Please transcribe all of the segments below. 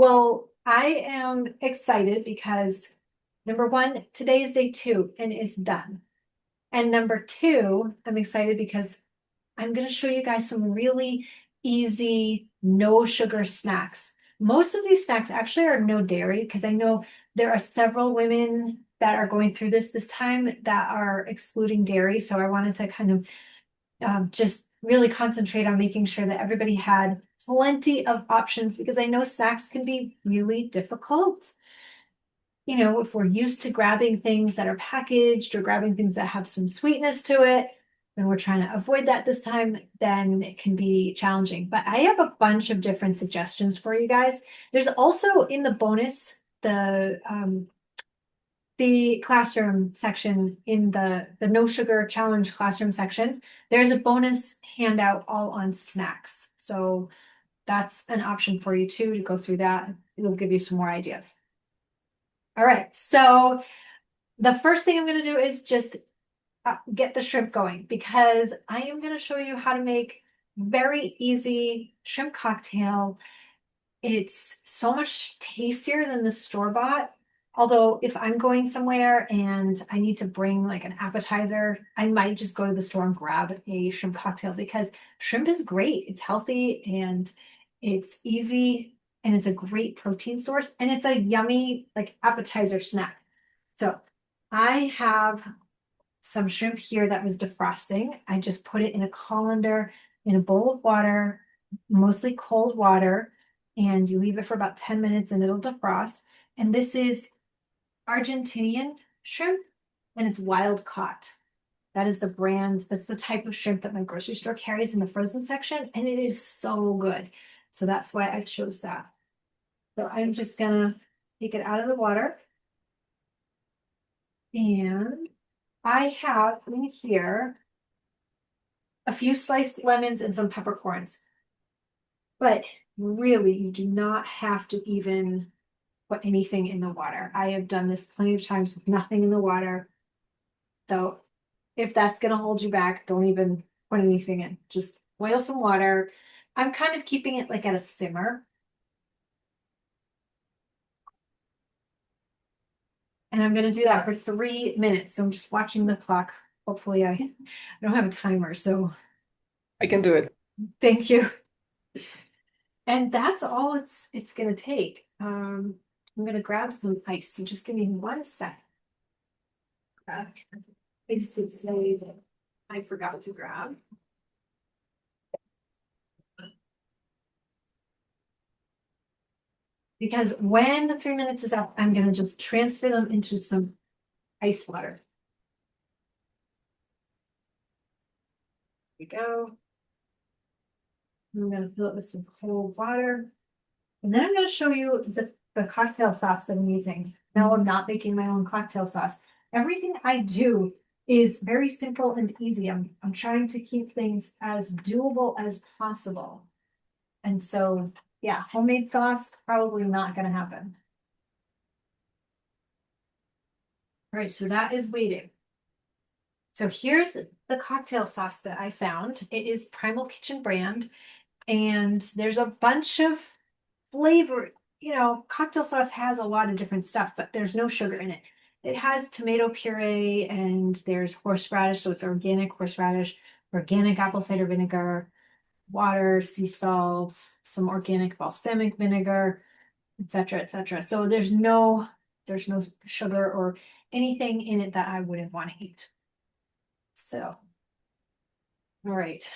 Well, I am excited because number one, today is day 2 and it's done. And number two, I'm excited because I'm going to show you guys some really easy, no sugar snacks. Most of these snacks actually are no dairy because I know there are several women that are going through this time that are excluding dairy. So I wanted to kind of just really concentrate on making sure that everybody had plenty of options because I know snacks can be really difficult. You know, if we're used to grabbing things that are packaged or grabbing things that have some sweetness to it, and we're trying to avoid that this time, then it can be challenging. But I have a bunch of different suggestions for you guys. There's also in the bonus the classroom section in the no sugar challenge classroom section. There's a bonus handout all on snacks. So that's an option for you too to go through that. It'll give you some more ideas. All right, so the first thing I'm going to do is just get the shrimp going because I am going to show you how to make very easy shrimp cocktail. It's so much tastier than the store-bought. Although if I'm going somewhere and I need to bring like an appetizer, I might just go to the store and grab a shrimp cocktail because shrimp is great. It's healthy and it's easy and it's a great protein source and it's a yummy like appetizer snack. So I have some shrimp here that was defrosting. I just put it in a colander in a bowl of water, mostly cold water, and you leave it for about 10 minutes and it'll defrost. And this is Argentinian shrimp and it's wild caught. That is the brand, that's the type of shrimp that my grocery store carries in the frozen section, and it is so good. So that's why I chose that. So I'm just gonna take it out of the water. And I have in here a few sliced lemons and some peppercorns. But really, you do not have to even put anything in the water. I have done this plenty of times with nothing in the water. So if that's going to hold you back, don't even put anything in. Just boil some water. I'm kind of keeping it like at a simmer. And I'm going to do that for 3 minutes. So I'm just watching the clock. Hopefully I don't have a timer. So I can do it. thank you. And that's all it's going to take. I'm going to grab some ice. So just give me 1 second. Ice would say that I forgot to grab. Because when the 3 minutes is up, I'm going to just transfer them into some ice water. Here we go. I'm going to fill it with some cold water. And then I'm going to show you the cocktail sauce that I'm using. Now I'm not making my own cocktail sauce. Everything I do is very simple and easy. I'm trying to keep things as doable as possible. And so, yeah, homemade sauce, probably not going to happen. All right, so that is waiting. So here's the cocktail sauce that I found. It is Primal Kitchen brand, and there's a bunch of flavor. You know, cocktail sauce has a lot of different stuff, but there's no sugar in it. It has tomato puree and there's horseradish, so it's organic horseradish, organic apple cider vinegar, water, sea salt, some organic balsamic vinegar, etc., etc. So there's no sugar or anything in it that I wouldn't want to eat. So, all right.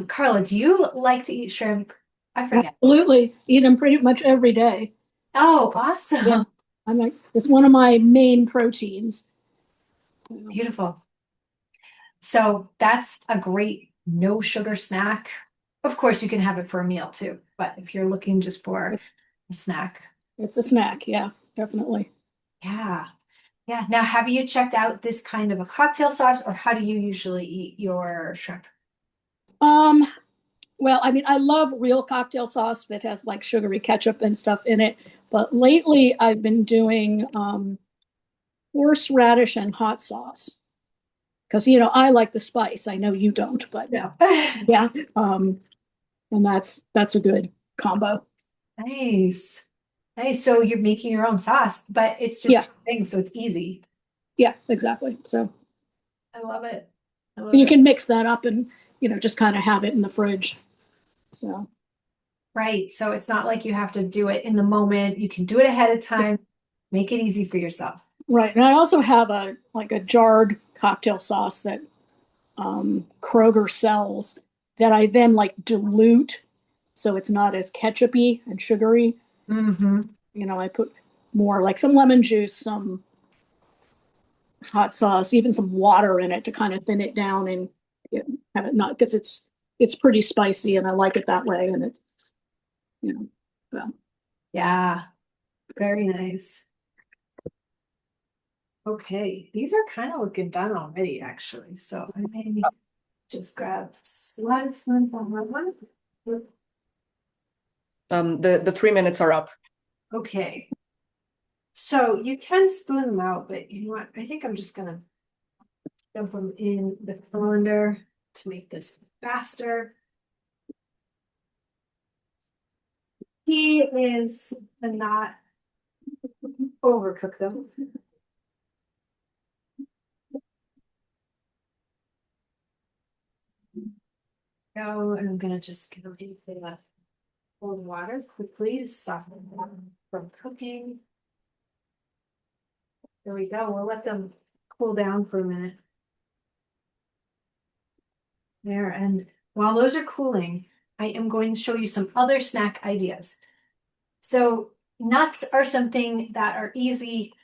Carla, do you like to eat shrimp? I forget. Absolutely. Eat them pretty much every day. Oh, Yeah. awesome. It's one of my main proteins. Beautiful. So that's a great no sugar snack. Of course, you can have it for a meal too, but if you're looking just for a snack. It's a snack. Yeah, definitely. Yeah. Yeah. Now, have you checked out this kind of a cocktail sauce, or how do you usually eat your shrimp? Um, well, I love real cocktail sauce that has like sugary ketchup and stuff in it. But lately I've been doing horseradish and hot sauce. Because I like the spice. I know you don't, but No. yeah. And that's a good combo. Nice. Nice. So you're making your own sauce, but it's Yeah, just two things, so it's easy. yeah, exactly. So I love it. I love you it. can mix that up and, just kind of have it in the fridge. So, Right. So it's not like you have to do it in the moment. You can do it ahead of yeah, time. Make it easy for yourself. right. And I also have a jarred cocktail sauce that Kroger sells that I then like dilute so it's not as ketchupy and sugary. Mm-hmm. I put more like some lemon juice, some hot sauce, even some water in it to kind of thin it down and have it not because it's pretty spicy and I like it that way. And it's you know, so, Yeah. Very nice. Okay. These are kind of looking done already, actually. So I may just grab slides on that one. The 3 minutes are up. Okay. So you can spoon them out, but you know what? I think I'm just gonna dump them in the colander to make this faster. Key is to not overcook them. Go, and I'm gonna just get them into the cold water quickly to soften them from cooking. There we go. We'll let them cool down for a minute. There, and while those are cooling, I am going to show you some other snack ideas. So nuts are something that are easy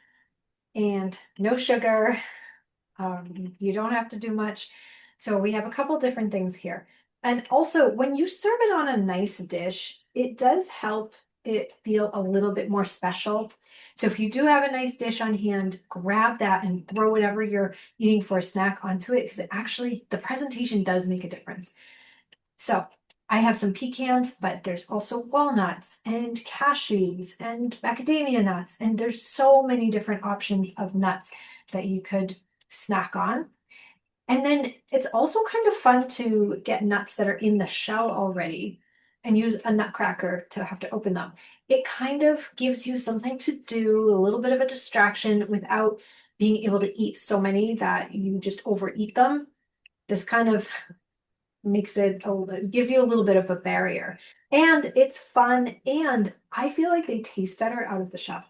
and no sugar. You don't have to do much. So we have a couple different things here. And also, when you serve it on a nice dish, it does help it feel a little bit more special. So if you do have a nice dish on hand, grab that and throw whatever you're eating for a snack onto it because it actually, the presentation does make a difference. So I have some pecans, but there's also walnuts and cashews and macadamia nuts. And there's so many different options of nuts that you could snack on. And then it's also kind of fun to get nuts that are in the shell already and use a nutcracker to have to open them. It kind of gives you something to do, a little bit of a distraction without being able to eat so many that you just overeat them. This kind of makes it gives you a little bit of a barrier. And it's fun, and I feel like they taste better out of the shell.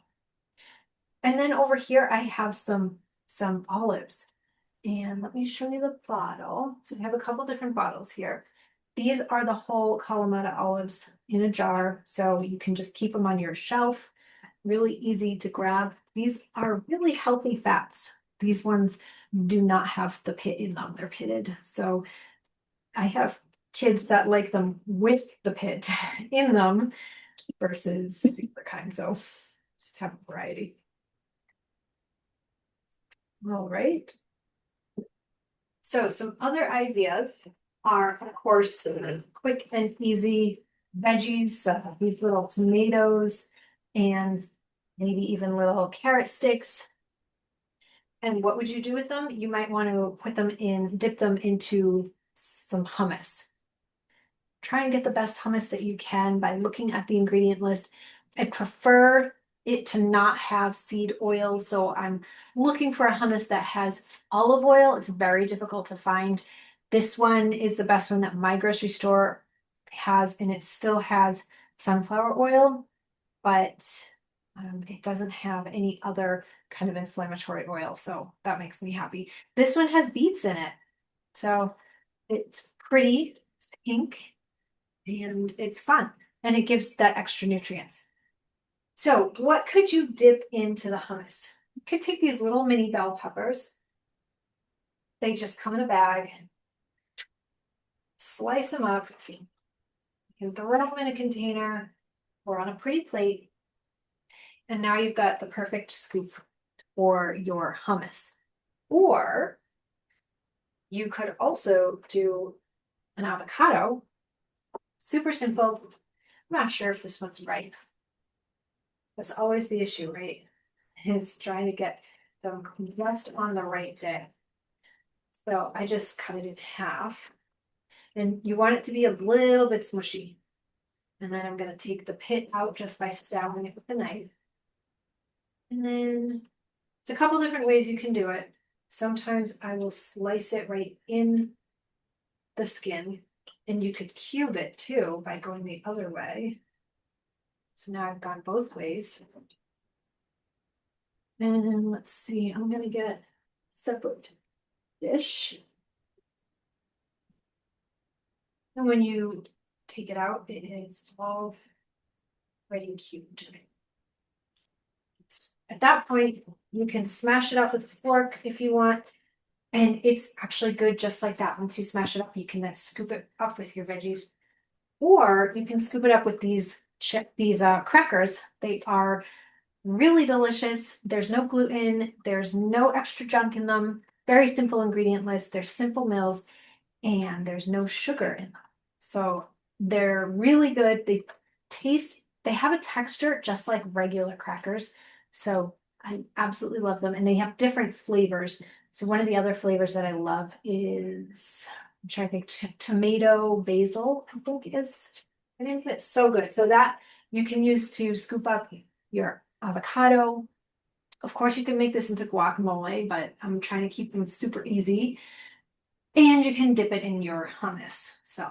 And then over here I have some olives. And let me show you the bottle. So we have a couple different bottles here. These are the whole Kalamata olives in a jar, so you can just keep them on your shelf. Really easy to grab. These are really healthy fats. These ones do not have the pit in them. They're pitted. So I have kids that like them with the pit in them versus the other kind. So just have a variety. All right. So some other ideas are, of course, quick and easy veggies, these little tomatoes and maybe even little carrot sticks. And what would you do with them? You might want to put them in, dip them into some hummus. Try and get the best hummus that you can by looking at the ingredient list. I prefer it to not have seed oil, so I'm looking for a hummus that has olive oil. It's very difficult to find. This one is the best one that my grocery store has, and it still has sunflower oil, but it doesn't have any other kind of inflammatory oil, so that makes me happy. This one has beets in it, so it's pretty, it's pink, and it's fun and it gives that extra nutrients. So what could you dip into the hummus? You could take these little mini bell peppers. They just come in a bag. Slice them up. You can throw them in a container or on a pretty plate. And now you've got the perfect scoop for your hummus. Or you could also do an avocado. Super simple. I'm not sure if this one's ripe. That's always the issue, right? Is trying to get them just on the right day. So I just cut it in half. And you want it to be a little bit smushy. And then I'm gonna take the pit out just by stabbing it with a knife. And then it's a couple different ways you can do it. Sometimes I will slice it right in the skin, and you could cube it too by going the other way. So now I've gone both ways. And let's see, I'm gonna get separate dish. And when you take it out, it is all ready cubed. At that point, you can smash it up with a fork if you want. And it's actually good just like that. Once you smash it up, you can then scoop it up with your veggies. Or you can scoop it up with these crackers. They are really delicious. There's no gluten. There's no extra junk in them. Very simple ingredient list. They're simple meals and there's no sugar in them. So they're really good. They have a texture just like regular crackers. So I absolutely love them. And they have different flavors. So one of the other flavors that I love is, I'm trying to think, tomato basil, I think is the name of it. So good. So that you can use to scoop up your avocado. Of course, you can make this into guacamole, but I'm trying to keep them super easy. And you can dip it in your hummus. So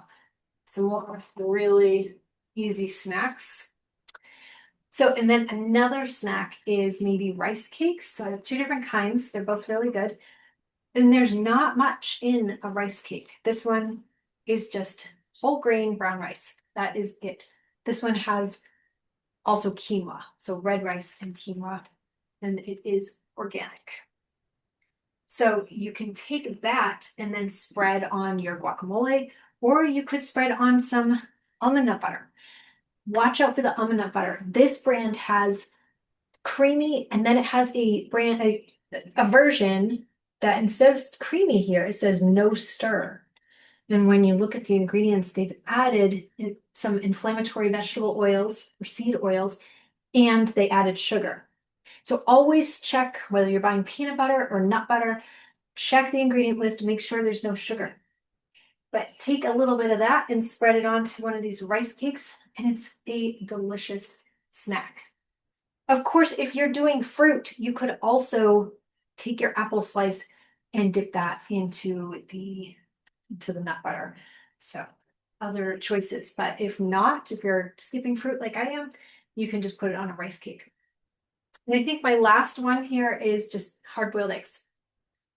some more really easy snacks. So, and then another snack is maybe rice cakes. So I have two different kinds. They're both really good. And there's not much in a rice cake. This one is just whole grain brown rice. That is it. This one has also quinoa. So red rice and quinoa. And it is organic. So you can take that and then spread on your guacamole, or you could spread on some almond nut butter. Watch out for the almond nut butter. This brand has creamy, and then it has a version that instead of creamy here, it says no stir. And when you look at the ingredients, they've added some inflammatory vegetable oils or seed oils, and they added sugar. So always check whether you're buying peanut butter or nut butter, check the ingredient list to make sure there's no sugar. But take a little bit of that and spread it onto one of these rice cakes, and it's a delicious snack. Of course, if you're doing fruit, you could also take your apple slice and dip that into the nut butter. So other choices, but if not, if you're skipping fruit like I am, you can just put it on a rice cake. And I think my last one here is just hard-boiled eggs.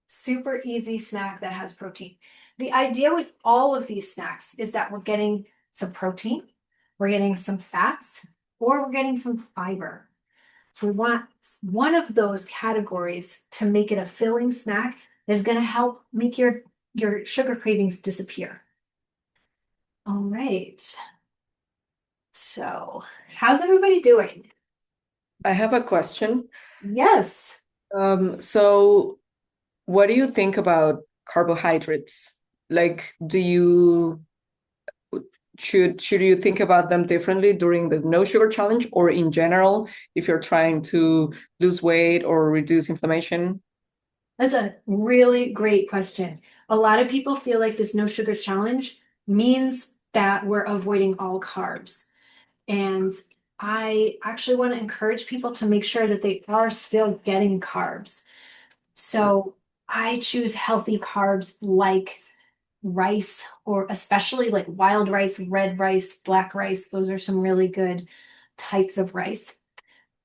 Super easy snack that has protein. The idea with all of these snacks is that we're getting some protein, we're getting some fats, or we're getting some fiber. So we want one of those categories to make it a filling snack that is going to help make your sugar cravings disappear. All right. So how's everybody doing? I have a question. Yes. So what do you think about carbohydrates? Like, should you think about them differently during the no sugar challenge or in general if you're trying to lose weight or reduce inflammation? That's a really great question. A lot of people feel like this no sugar challenge means that we're avoiding all carbs. And I actually want to encourage people to make sure that they are still getting carbs. So I choose healthy carbs like rice, or especially like wild rice, red rice, black rice. Those are some really good types of rice.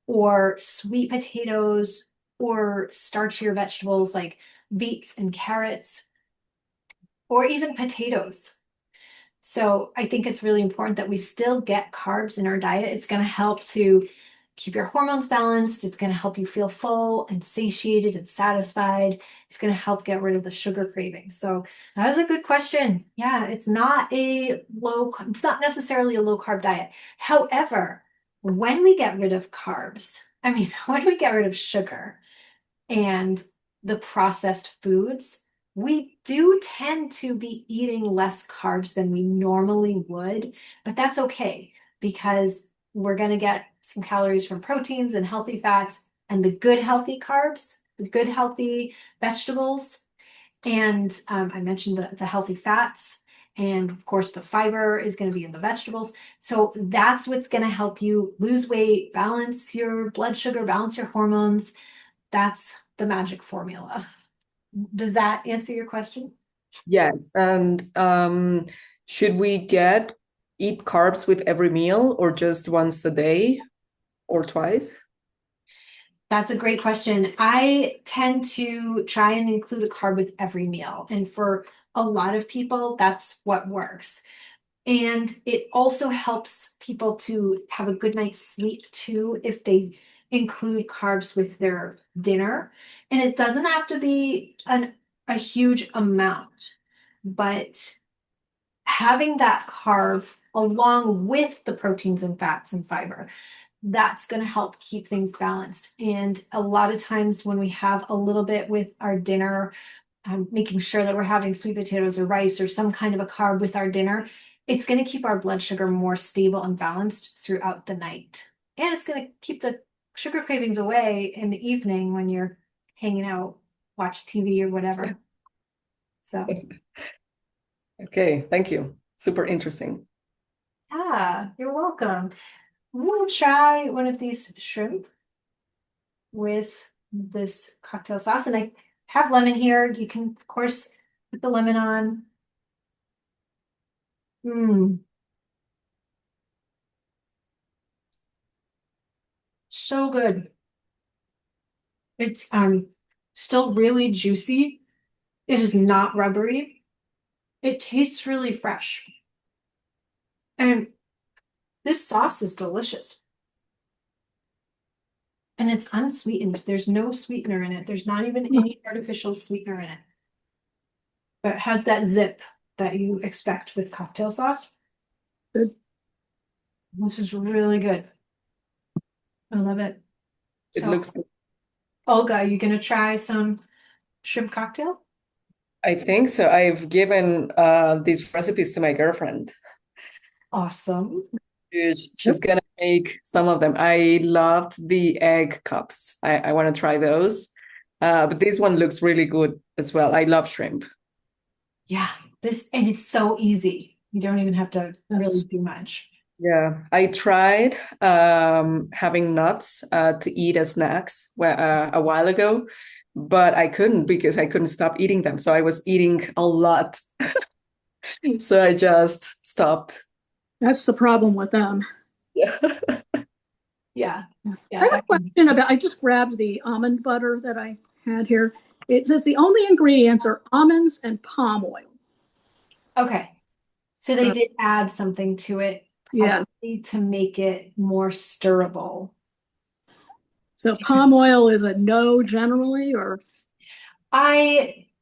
Or sweet potatoes, or starchier vegetables like beets and carrots, or even potatoes. So I think it's really important that we still get carbs in our diet. It's going to help to keep your hormones balanced. It's going to help you feel full and satiated and satisfied. It's going to help get rid of the sugar cravings. So that was a good question. Yeah, it's not necessarily a low carb diet. However, when we get rid of carbs, when we get rid of sugar and the processed foods, we do tend to be eating less carbs than we normally would, but that's okay because we're going to get some calories from proteins and healthy fats and the good healthy carbs, the good healthy vegetables. And I mentioned the healthy fats. And of course, the fiber is going to be in the vegetables. So that's what's going to help you lose weight, balance your blood sugar, balance your hormones. That's the magic formula. Does that answer your question? Yes. And should we eat carbs with every meal or just once a day or twice? That's a great question. I tend to try and include a carb with every meal. And for a lot of people, that's what works. And it also helps people to have a good night's sleep too, if they include carbs with their dinner. And it doesn't have to be a huge amount, but having that carb along with the proteins and fats and fiber, that's going to help keep things balanced. And a lot of times when we have a little bit with our dinner, making sure that we're having sweet potatoes or rice or some kind of a carb with our dinner, it's going to keep our blood sugar more stable and balanced throughout the night. And it's going to keep the sugar cravings away in the evening when you're hanging out, watch TV or whatever. So, Okay, thank you. Super interesting. yeah, you're welcome. We'll try one of these shrimp with this cocktail sauce. And I have lemon here. You can, of course, put the lemon on. Mmm. So good. It's still really juicy. It is not rubbery. It tastes really fresh. And this sauce is delicious. And it's unsweetened. There's no sweetener in it. There's not even any artificial sweetener in it. But it has that zip that you expect with cocktail sauce. Good. This is really good. I love it. It So, looks good. Olga, are you gonna try some shrimp cocktail? I think so. I've given these recipes to my girlfriend. Awesome. She's gonna make some of them. I loved the egg cups. I want to try those. But this one looks really good as well. I love shrimp. Yeah, and it's so easy. You don't even have to really do much. Yeah, I tried having nuts to eat as snacks a while ago, but I couldn't because I couldn't stop eating them. So I was eating a lot. So I just stopped. That's the problem with them. Yeah. Yeah. I have a question about, I just grabbed the almond butter that I had here. It says the only ingredients are almonds and palm oil. Okay. So they did add something to it, Yeah. probably to make it more stirrable. So palm oil is a no generally, or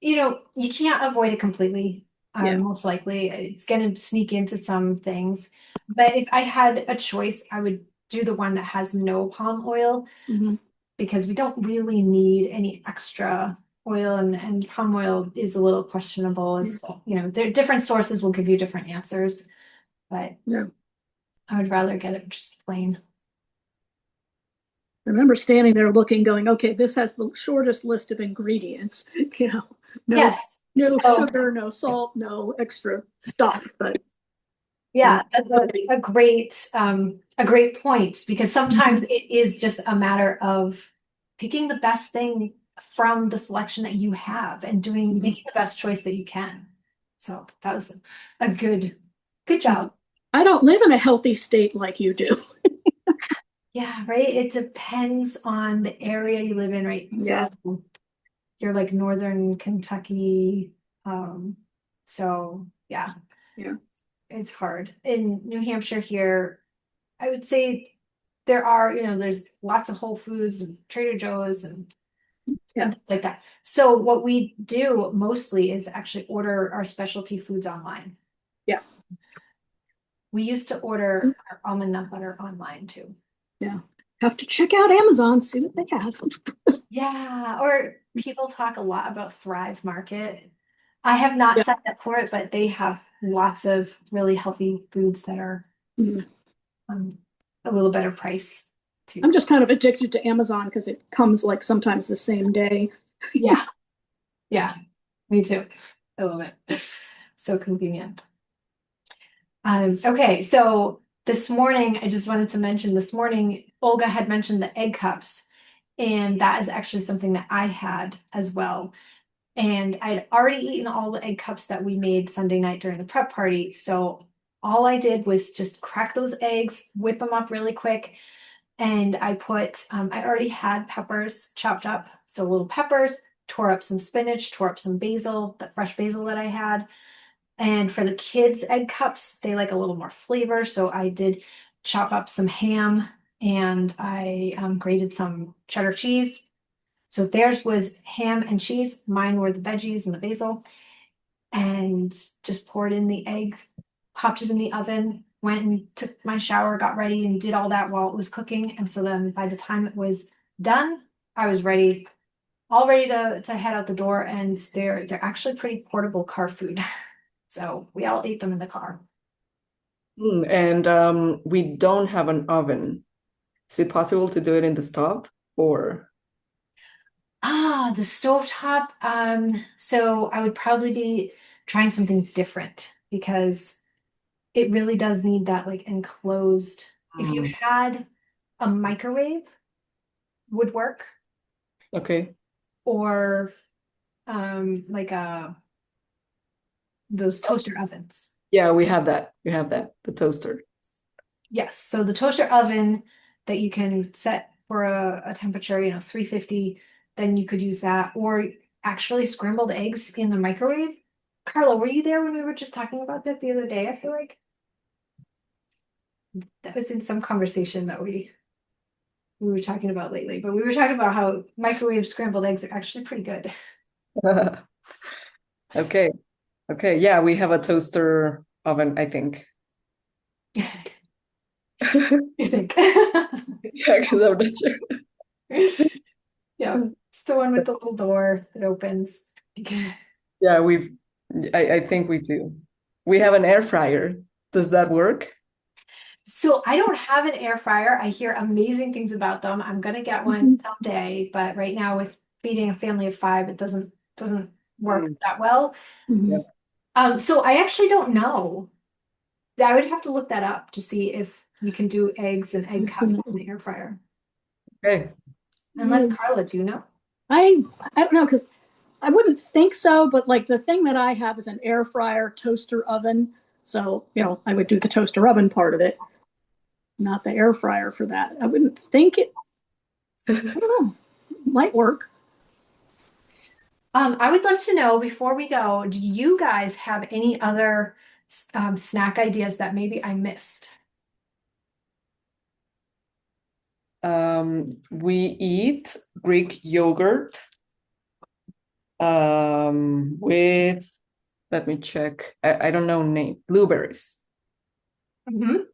You can't avoid it completely. Yeah. Most likely it's going to sneak into some things. But if I had a choice, I would do the one that has no palm oil Mhm. because we don't really need any extra oil, and palm oil is a little questionable. There different sources will give you different answers, but Yeah. I would rather get it just plain. I remember standing there looking, going, okay, this has the shortest list of ingredients. No, Yes. no So, sugar, no salt, no extra stuff. But yeah, that's a great point because sometimes it is just a matter of picking the best thing from the selection that you have and making the best choice that you can. So that was a good job. I don't live in a healthy state like you do. Yeah, right. It depends on the area you live in, right? Yeah. So you're like northern Kentucky. So yeah. Yeah. It's hard. In New Hampshire here, I would say there's lots of Whole Foods and Trader Joe's and things like that. So what we do mostly is actually order our specialty foods online. Yeah. We used to order our almond nut butter online too. Yeah. Have to check out Amazon, see what they have. Yeah, or people talk a lot about Thrive Market. I have not signed up for it, but they have lots of really healthy foods that are Mhm. a little better price too. I'm just kind of addicted to Amazon because it comes like sometimes the same day. Yeah, yeah, me too. I love it. So convenient. Okay, so this morning, I just wanted to mention this morning, Olga had mentioned the egg cups, and that is actually something that I had as well. And I'd already eaten all the egg cups that we made Sunday night during the prep party. So all I did was just crack those eggs, whip them up really quick. And I already had peppers chopped up. So little peppers, tore up some spinach, tore up some basil, that fresh basil that I had. And for the kids' egg cups, they like a little more flavor. So I did chop up some ham and I grated some cheddar cheese. So theirs was ham and cheese. Mine were the veggies and the basil. And just poured in the eggs, popped it in the oven, went and took my shower, got ready, and did all that while it was cooking. And so then by the time it was done, I was ready, all ready to head out the door. And they're actually pretty portable car food. So we all ate them in the car. And we don't have an oven. Is it possible to do it in the stove or? Ah, the stovetop. So I would probably be trying something different because it really does need that like enclosed. If you Mm, had a microwave, would work, okay. or like those toaster ovens. Yeah, we have that. We have that. The toaster. Yes, so the toaster oven that you can set for a temperature, 350, then you could use that, or actually scrambled eggs in the microwave. Carla, were you there when we were just talking about that the other day? I feel like that was in some conversation that we were talking about lately, but we were talking about how microwave scrambled eggs are actually pretty good. Okay. Okay. Yeah, we have a toaster oven, I think. You think? Yeah, because I'm not sure. Yeah, it's the one with the little door that opens. Yeah, I think we do. We have an air fryer. Does that work? So I don't have an air fryer. I hear amazing things about them. I'm gonna get one Mhm. someday, but right now with feeding a family of five, it doesn't work Mm, that well. yeah. Mhm. So I actually don't know. I would have to look that up to see if you can do eggs and egg It's in cups the- in the air fryer. Okay. Unless Yeah. Carla, do you know? I I don't know because I wouldn't think so, but like the thing that I have is an air fryer toaster oven. So, I would do the toaster oven part of it, not the air fryer for that. I wouldn't think I don't know, might work. I would love to know before we go, do you guys have any other snack ideas that maybe I missed? We eat Greek yogurt with, let me check. I don't know name, blueberries. Mhm. That's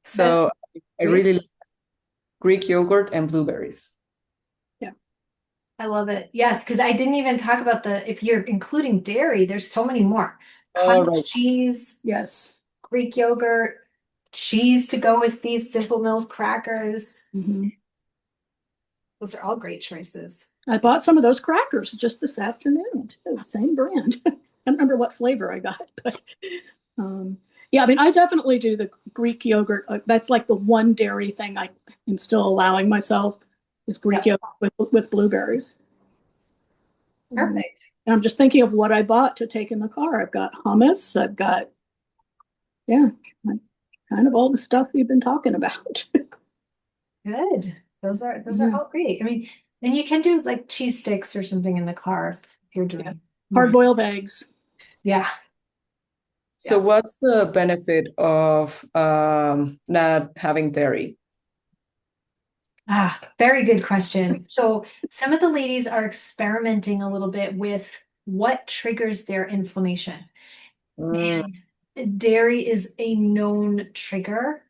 So I great. really like Greek yogurt and blueberries. Yeah. I love it. Yes, because I didn't even talk about if you're including dairy, there's so many more. All Cottage right. cheese, Yes. Greek yogurt, cheese to go with these Simple Mills crackers. Mhm. Those are all great choices. I bought some of those crackers just this afternoon too. Same brand. I don't remember what flavor I got, but um, yeah, I mean, I definitely do the Greek yogurt. That's like the one dairy thing I am still allowing myself is Greek Yep. yogurt with blueberries. Um, Perfect. and I'm just thinking of what I bought to take in the car. I've got hummus. I've got, yeah, like, kind of all the stuff we've been talking about. Good. Those are Yeah. all great. I mean, and you can do like cheese sticks or something in the car if you're Yeah. doing Hard more. boiled eggs. Yeah. So Yeah. what's the benefit of not having dairy? Ah, very good question. So some of the ladies are experimenting a little bit with what triggers their inflammation. Mm, And dairy is a known trigger,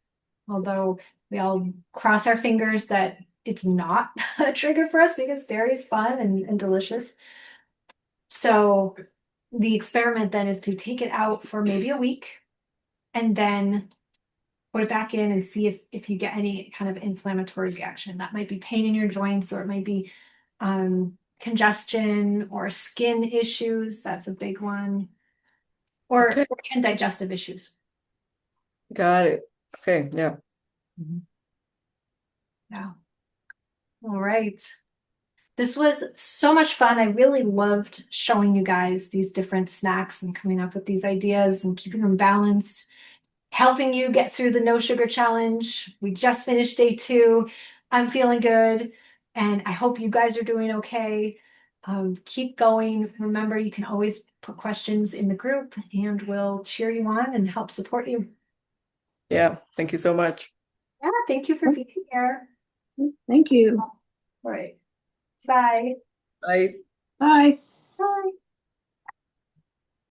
although we all cross our fingers that it's not a trigger for us because dairy is fun and delicious. So the experiment then is to take it out for maybe a week and then put it back in and see if you get any kind of inflammatory reaction. That might be pain in your joints, or it might be congestion or skin issues. That's a big one, or okay. even digestive issues. Got it. Okay, yeah. Yeah. All right. This was so much fun. I really loved showing you guys these different snacks and coming up with these ideas and keeping them balanced, helping you get through the no sugar challenge. We just finished day 2. I'm feeling good, and I hope you guys are doing okay. Keep going. Remember, you can always put questions in the group, and we'll cheer you on and help support you. Yeah, thank you so much. Yeah, thank you for being here. Thank you. All right. Bye. Bye. Bye.